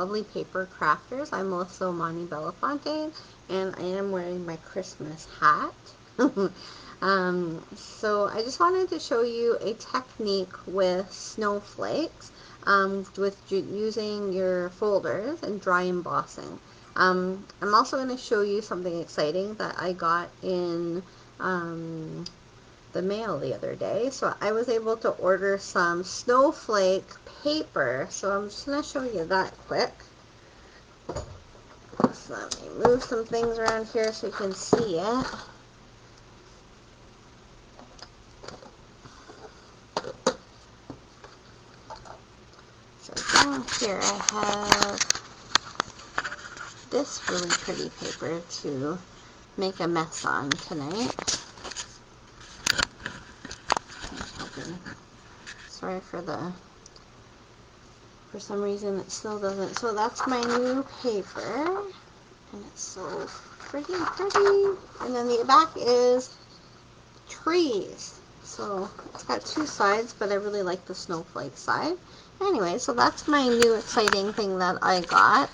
lovely paper crafters. I'm Melissa Mani Belafonte, and I am wearing my Christmas hat. So I just wanted to show you a technique with snowflakes, with using your folders and dry embossing. I'm also going to show you something exciting that I got in the mail the other day. So I was able to order some snowflake paper. So I'm just going to show you that quick. So let me move some things around here so you can see it. So down here I have this really pretty paper to make a mess on tonight. Sorry for some reason it still doesn't. So that's my new paper, and it's so pretty. And then the back is trees. So it's got two sides, but I really like the snowflake side. Anyway, so that's my new exciting thing that I got.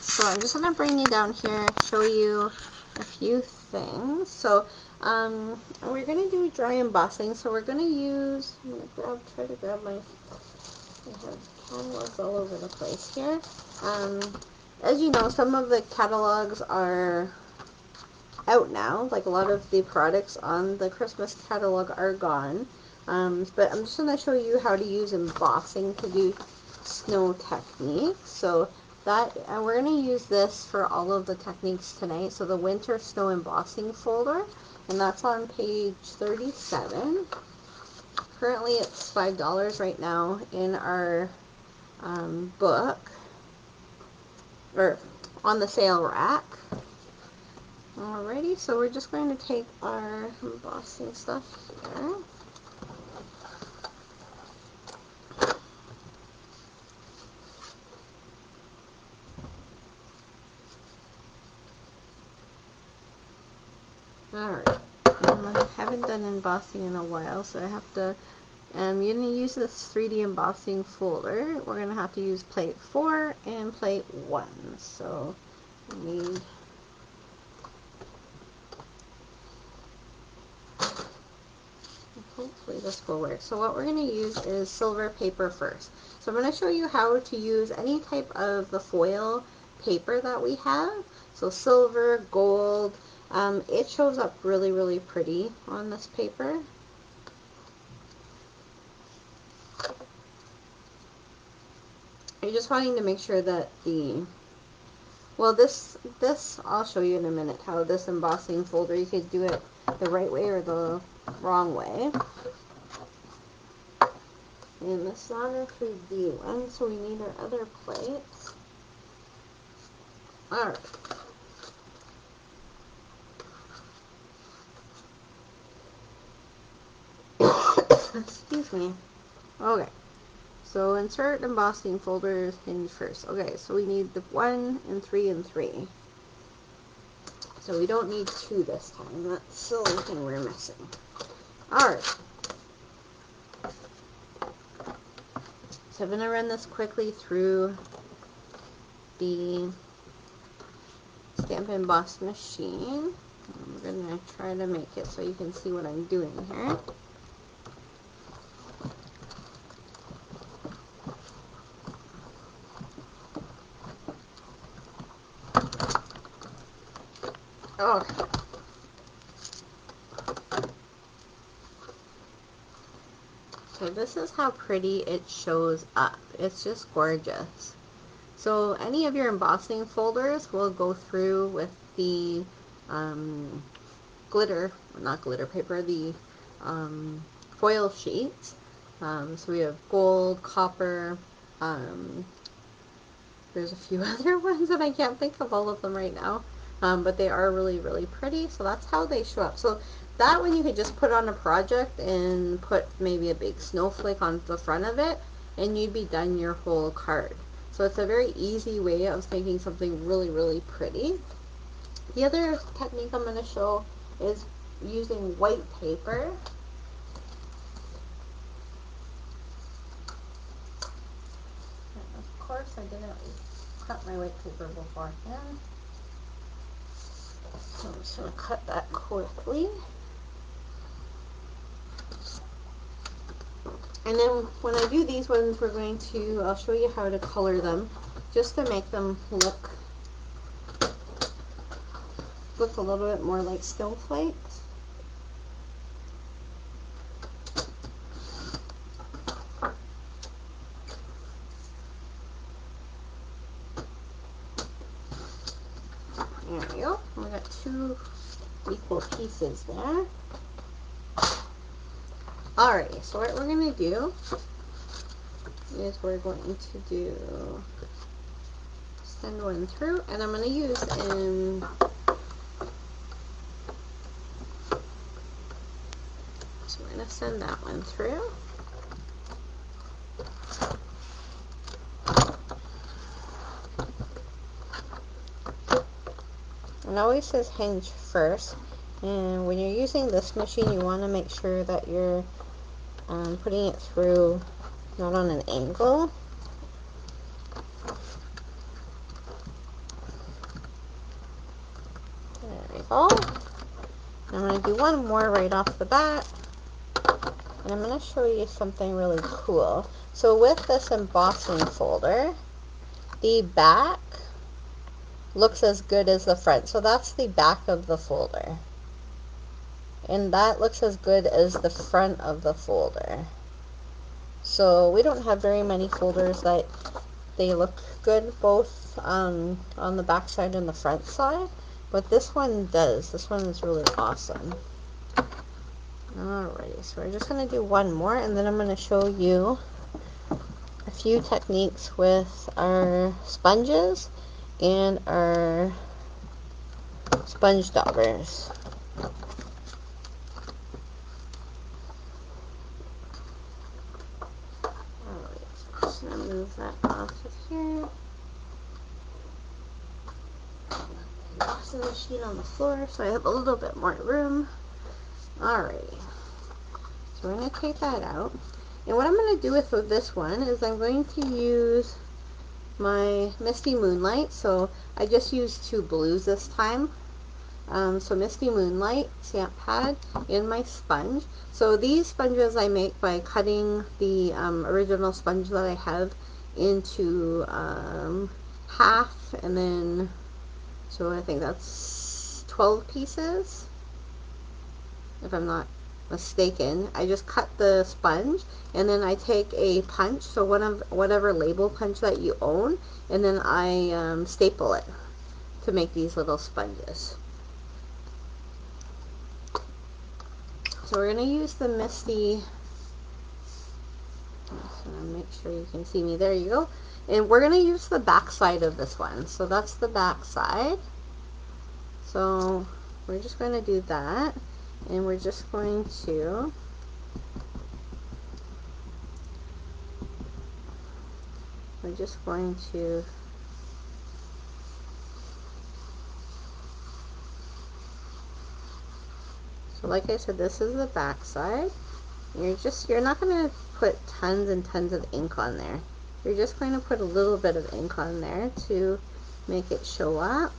So I'm just gonna bring you down here, show you a few things. So we're gonna do dry embossing. So we're gonna use. I'm gonna try to grab my. I have catalogs all over the place here. As you know, some of the catalogs are out now. Like a lot of the products on the Christmas catalog are gone. But I'm just going to show you how to use embossing to do snow techniques. So that, and we're going to use this for all of the techniques tonight. So the winter snow embossing folder, and that's on page 37. Currently it's $5 right now in our book, or on the sale rack. Alrighty, so we're just going to take our embossing stuff here. Alright, I haven't done embossing in a while, so I have to, you're going to use this 3D embossing folder. We're going to have to use plate 4 and plate 1. So we need hopefully this will work. So what we're going to use is silver paper first. So I'm going to show you how to use any type of the foil paper that we have. So silver, gold, it shows up really pretty on this paper. You're just wanting to make sure that this I'll show you in a minute how this embossing folder, you could do it the right way or the wrong way. And this is not a 3D one, so we need our other plates. Alright. Excuse me. Okay. So insert embossing folders hinge first. Okay, so we need the 1 and 3 and 3. So we don't need 2 this time. That's the only thing we're missing. Alright. So I'm going to run this quickly through the Stamp Emboss machine. I'm going to try to make it so you can see what I'm doing here. Okay. So this is how pretty it shows up. It's just gorgeous. So any of your embossing folders will go through with the not glitter paper, the foil sheets. So we have gold, copper, there's a few other ones that I can't think of all of them right now. But they are really pretty, so that's how they show up. So that one you could just put on a project and put maybe a big snowflake on the front of it, and you'd be done your whole card. So it's a very easy way of making something really pretty. The other technique I'm going to show is using white paper. And of course I didn't cut my white paper beforehand. So I'm just going to cut that quickly. And then when I do these ones, I'll show you how to color them, just to make them look a little bit more like snowflakes. There we go. We got 2 equal pieces there. Alrighty, so what we're going to do is we're going to send one through, and I'm going to use so we're going to send that one through. It always says hinge first, and when you're using this machine, you want to make sure that you're putting it through not on an angle. There we go. I'm going to do one more right off the bat, and I'm going to show you something really cool. So with this embossing folder, the back looks as good as the front. So that's the back of the folder, and that looks as good as the front of the folder. So we don't have very many folders that they look good both on the back side and the front side, but this one does. This one is really awesome. Alrighty, so we're just going to do one more, and then I'm going to show you a few techniques with our sponges and our sponge daubers. Alright, so I'm just going to move that off of here. Embossing machine on the floor so I have a little bit more room. Alrighty, so we're going to take that out. And what I'm going to do with this one is I'm going to use my Misty Moonlight. So I just used 2 blues this time. So Misty Moonlight stamp pad and my sponge. So these sponges I make by cutting the original sponge that I have into half, and then so I think that's 12 pieces, if I'm not mistaken. I just cut the sponge, and then I take a punch, so whatever label punch that you own, and then I staple it to make these little sponges. So we're going to use the Misty, so make sure you can see me, there you go, and we're going to use the back side of this one. So that's the back side, so we're just going to do that, and we're just going to so like I said, this is the back side. You're not going to put tons and tons of ink on there. You're just going to put a little bit of ink on there to make it show up.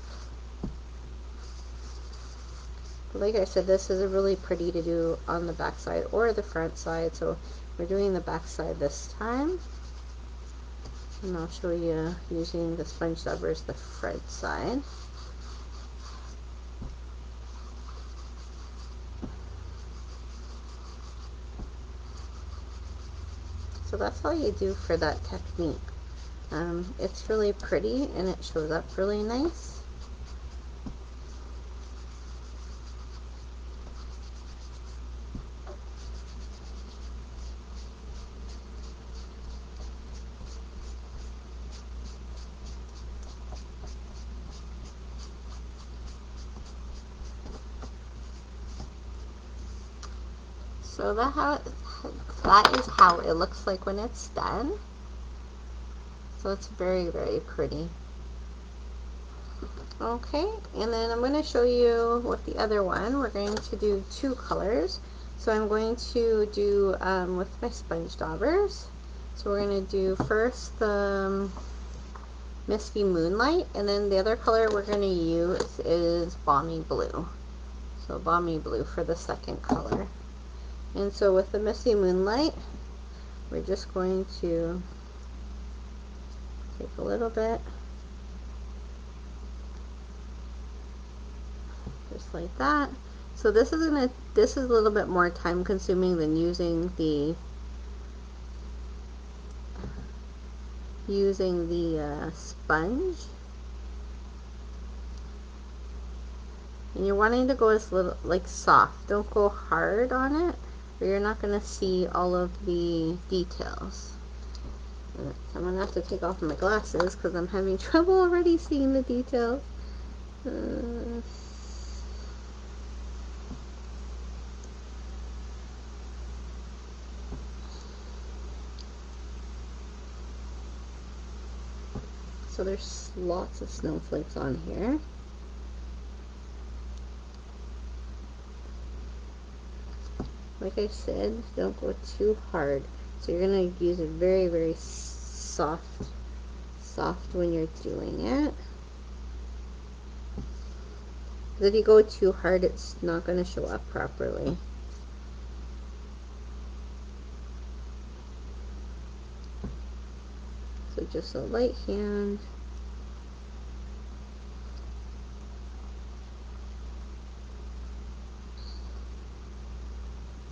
But like I said, this is really pretty to do on the back side or the front side, so we're doing the back side this time. And I'll show you using the sponge daubers the front side. So that's all you do for that technique. It's really pretty and it shows up really nice. So that is how it looks like when it's done. So it's very, very pretty. Okay, and then I'm going to show you with the other one. We're going to do 2 colors. So I'm going to do with my sponge daubers. So we're going to do first the Misty Moonlight, and then the other color we're going to use is Balmy Blue. So Balmy Blue for the second color. And so with the Misty Moonlight, we're just going to take a little bit, just like that. So this is a little bit more time consuming than using the sponge. And you're wanting to go as little, like, soft. Don't go hard on it, or you're not going to see all of the details. So I'm going to have to take off my glasses because I'm having trouble already seeing the details. So there's lots of snowflakes on here. Like I said, don't go too hard. So you're going to use it very, very soft when you're doing it. Because if you go too hard, it's not going to show up properly. So just a light hand.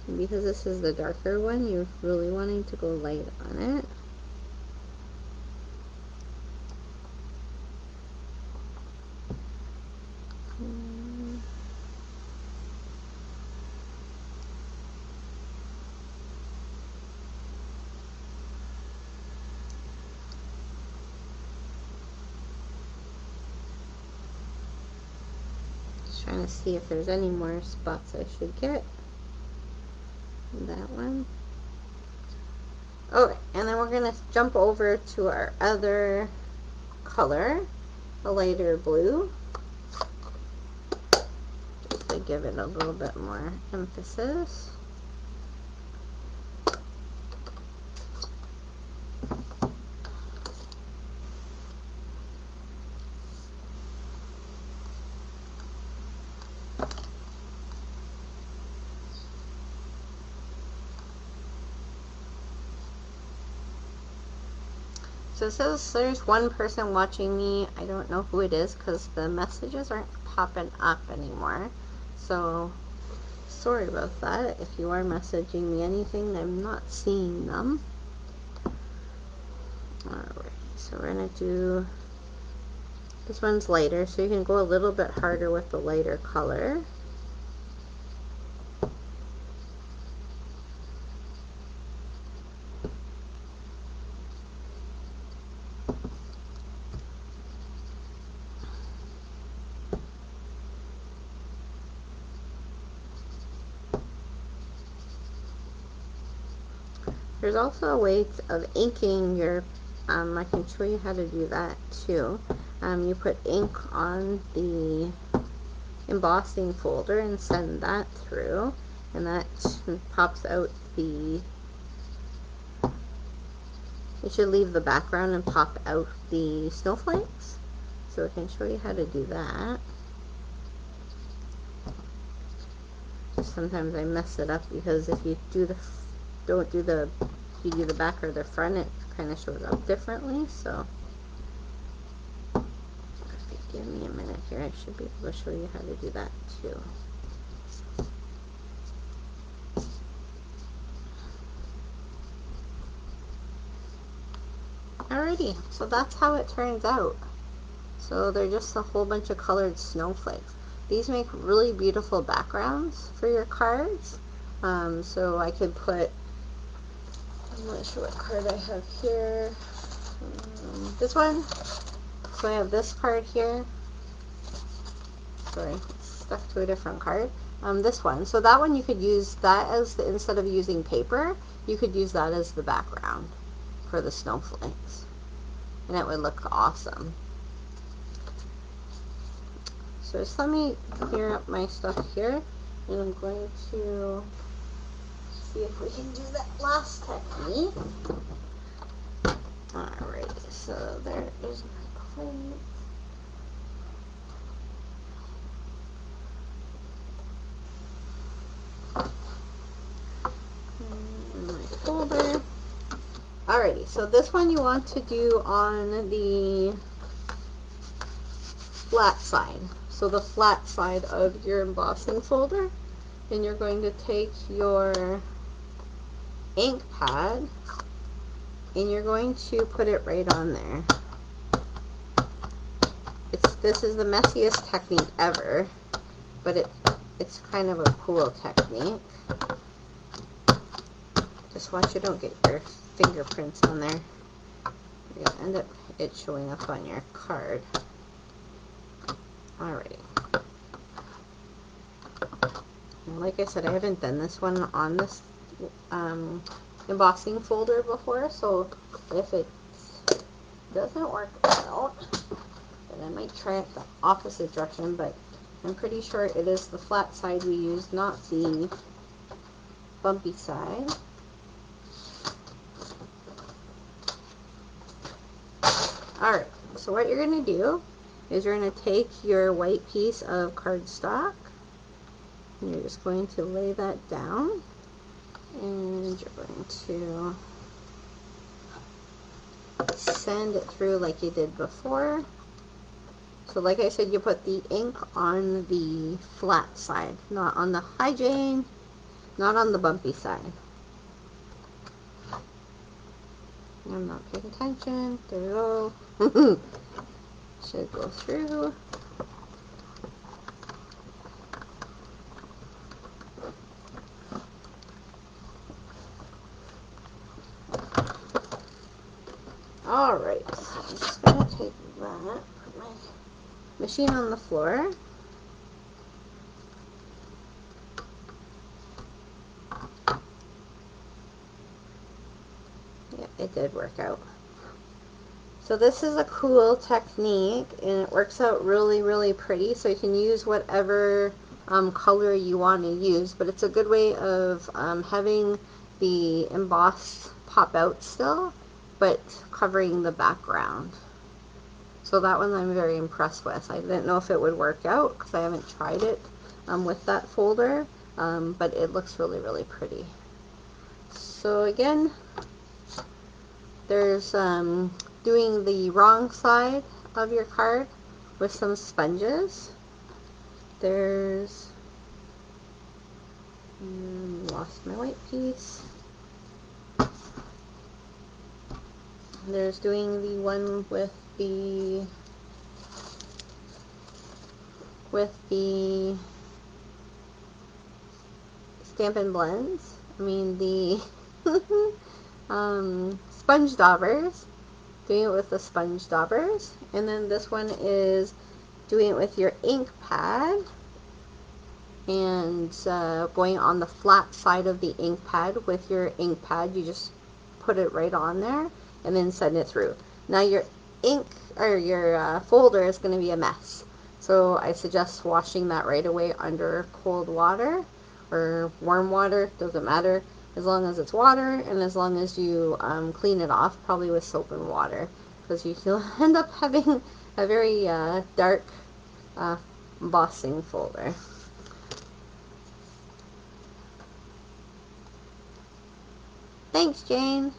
And because this is the darker one, you're really wanting to go light on it. Just trying to see if there's any more spots I should get. That one. Okay, and then we're going to jump over to our other color, a lighter blue, just to give it a little bit more emphasis. So it says there's one person watching me. I don't know who it is because the messages aren't popping up anymore. So sorry about that. If you are messaging me anything, I'm not seeing them. Alright, so we're going to do, this one's lighter, so you can go a little bit harder with the lighter color. There's also a way of inking your, I can show you how to do that too. You put ink on the embossing folder and send that through, and that pops out the, it should leave the background and pop out the snowflakes. So I can show you how to do that. Sometimes I mess it up because if you do the, if you do the back or the front, it kind of shows up differently. So if you give me a minute here, I should be able to show you how to do that too. Alrighty, so that's how it turns out. So they're just a whole bunch of colored snowflakes. These make really beautiful backgrounds for your cards. So I could put, I'm not sure what card I have here. This one. So I have this card here. Sorry, it's stuck to a different card. This one. So that one you could use that as the, instead of using paper, you could use that as the background for the snowflakes. And it would look awesome. So just let me clear up my stuff here, and I'm going to see if we can do that last technique. Alright, so there is my so this one you want to do on the flat side. So the flat side of your embossing folder. And you're going to take your ink pad and you're going to put it right on there. This is the messiest technique ever, but it's kind of a cool technique. Just watch you don't get your fingerprints on there. You're going to end up it showing up on your card. Alrighty. And like I said, I haven't done this one on this embossing folder before, so if it doesn't work out, then I might try it the opposite direction, but I'm pretty sure it is the flat side we use, not the bumpy side. Alright, so what you're going to do is you're going to take your white piece of cardstock and you're just going to lay that down, and you're going to sand it through like you did before. So like I said, you put the ink on the flat side, not on the hi Jane, not on the bumpy side. I'm not paying attention. There we go. Should go through. Alright, so I'm just going to take that, put my machine on the floor. Yeah, it did work out. So this is a cool technique, and it works out really, really pretty. So you can use whatever color you want to use, but it's a good way of having the embossed pop out still, but covering the background. So that one I'm very impressed with. I didn't know if it would work out because I haven't tried it with that folder, but it looks really, really pretty. So again, there's doing the wrong side of your card with some sponges. There's lost my white piece. There's doing the one with the Stampin' Blends. I mean the sponge daubers. Doing it with the sponge daubers. And then this one is doing it with your ink pad and going on the flat side of the ink pad with your ink pad. You just put it right on there and then send it through. Now your ink or your folder is going to be a mess, so I suggest washing that right away under cold water or warm water, doesn't matter, as long as it's water and as long as you clean it off, probably with soap and water, because you'll end up having a very dark embossing folder. Thanks, Jane.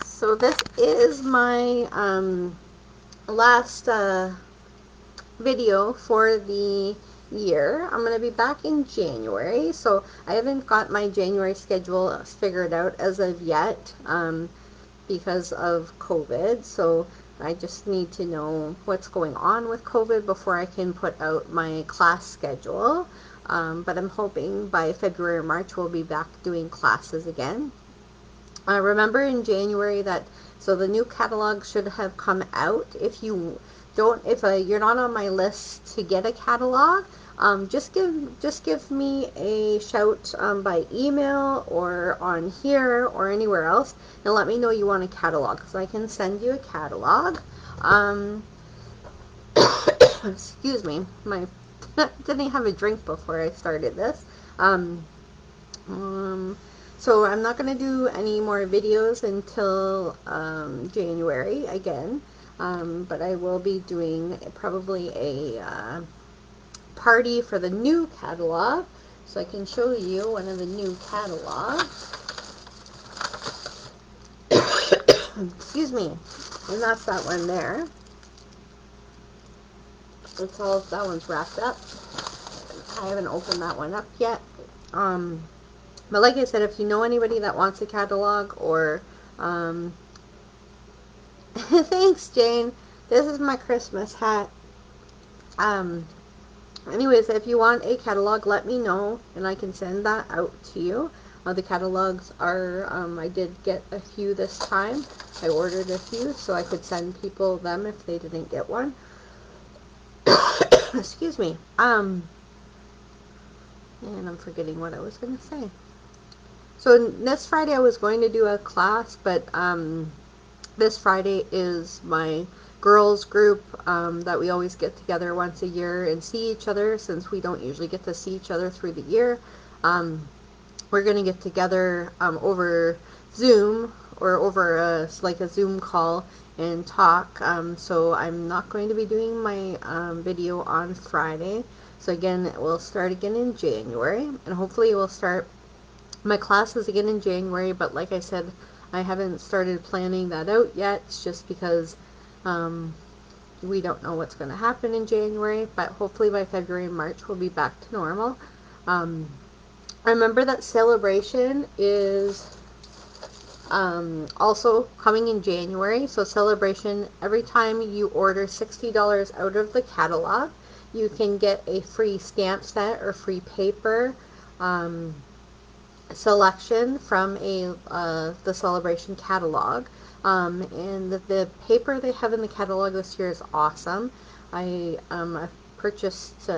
So this is my last video for the year. I'm going to be back in January, so I haven't got my January schedule figured out as of yet because of COVID, so I just need to know what's going on with COVID before I can put out my class schedule, but I'm hoping by February or March we'll be back doing classes again. Remember in January that, so the new catalog should have come out. If you don't, if you're not on my list to get a catalog, just give me a shout by email or on here or anywhere else, and let me know you want a catalog, so I can send you a catalog. Excuse me, my didn't have a drink before I started this. So I'm not going to do any more videos until January again, but I will be doing probably a party for the new catalog, so I can show you one of the new catalogs. Excuse me. And that's that one there. It's all, that one's wrapped up. I haven't opened that one up yet. But like I said, if you know anybody that wants a catalog or, thanks, Jane. This is my Christmas hat. Um, Anyways, if you want a catalog, let me know, and I can send that out to you. The catalogs are, I did get a few this time. I ordered a few, so I could send people them if they didn't get one. Excuse me. And I'm forgetting what I was going to say. So this Friday I was going to do a class, but this Friday is my girls group that we always get together once a year and see each other, since we don't usually get to see each other through the year. We're going to get together over Zoom or over like a Zoom call and talk. So I'm not going to be doing my video on Friday. So again, it will start again in January, and hopefully it will start my classes again in January. But like I said, I haven't started planning that out yet, just because we don't know what's going to happen in January. But hopefully by February and March we'll be back to normal. Remember that Celebration is also coming in January. So Celebration, every time you order $60 out of the catalog, you can get a free stamp set or free paper selection from the Celebration catalog. And the paper they have in the catalog this year is awesome. I purchased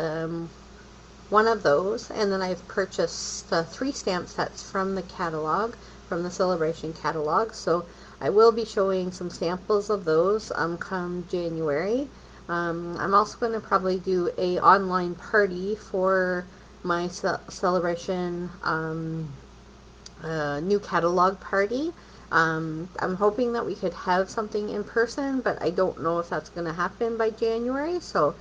one of those, and then I've purchased 3 stamp sets from the catalog, from the Celebration catalog. So I will be showing some samples of those come January. I'm also going to probably do a online party for my Celebration new catalog party. I'm hoping that we could have something in person, but I don't know if that's going to happen by January. So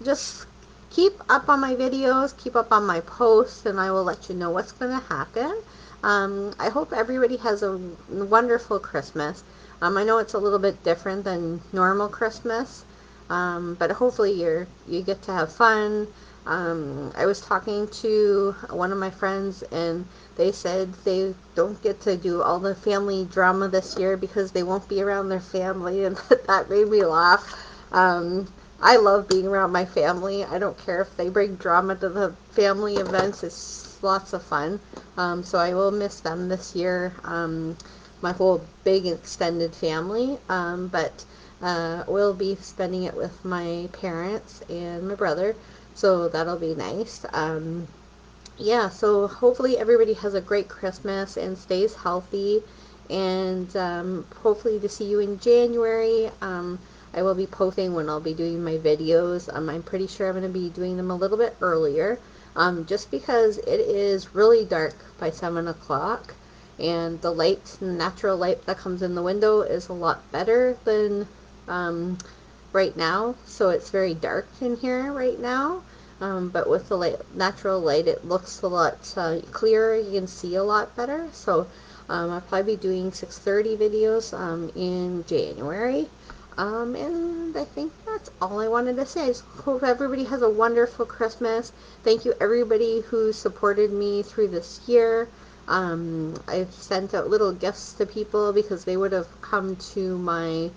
just keep up on my videos, keep up on my posts, and I will let you know what's going to happen. I hope everybody has a wonderful Christmas. I know it's a little bit different than normal Christmas, but hopefully you get to have fun. I was talking to one of my friends, and they said they don't get to do all the family drama this year because they won't be around their family, and that made me laugh. I love being around my family. I don't care if they bring drama to the family events. It's lots of fun. So I will miss them this year, my whole big extended family. But we'll be spending it with my parents and my brother. So that'll be nice. Yeah, so hopefully everybody has a great Christmas and stays healthy. And hopefully to see you in January. I will be posting when I'll be doing my videos. I'm pretty sure I'm going to be doing them a little bit earlier, just because it is really dark by 7 o'clock, and the light, natural light that comes in the window is a lot better than right now. So it's very dark in here right now, but with the light, natural light, it looks a lot clearer. You can see a lot better. So I'll probably be doing 6:30 videos in January. And I think that's all I wanted to say. I hope everybody has a wonderful Christmas. Thank you everybody who supported me through this year. I've sent out little gifts to people because they would have come to my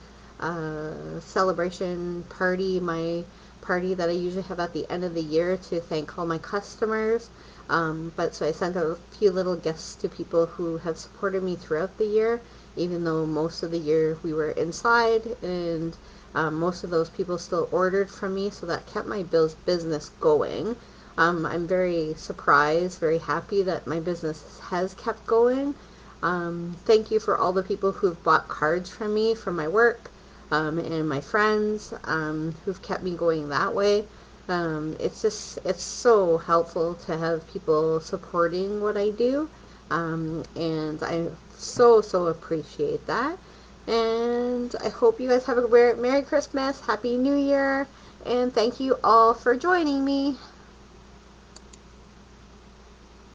celebration party, my party that I usually have at the end of the year to thank all my customers. But so I sent out a few little gifts to people who have supported me throughout the year, even though most of the year we were inside, and most of those people still ordered from me, so that kept my business going. I'm very surprised, very happy that my business has kept going. Thank you for all the people who've bought cards from me for my work, and my friends who've kept me going that way. It's so helpful to have people supporting what I do, and I so appreciate that. And I hope you guys have a Merry Christmas, Happy New Year, and thank you all for joining me.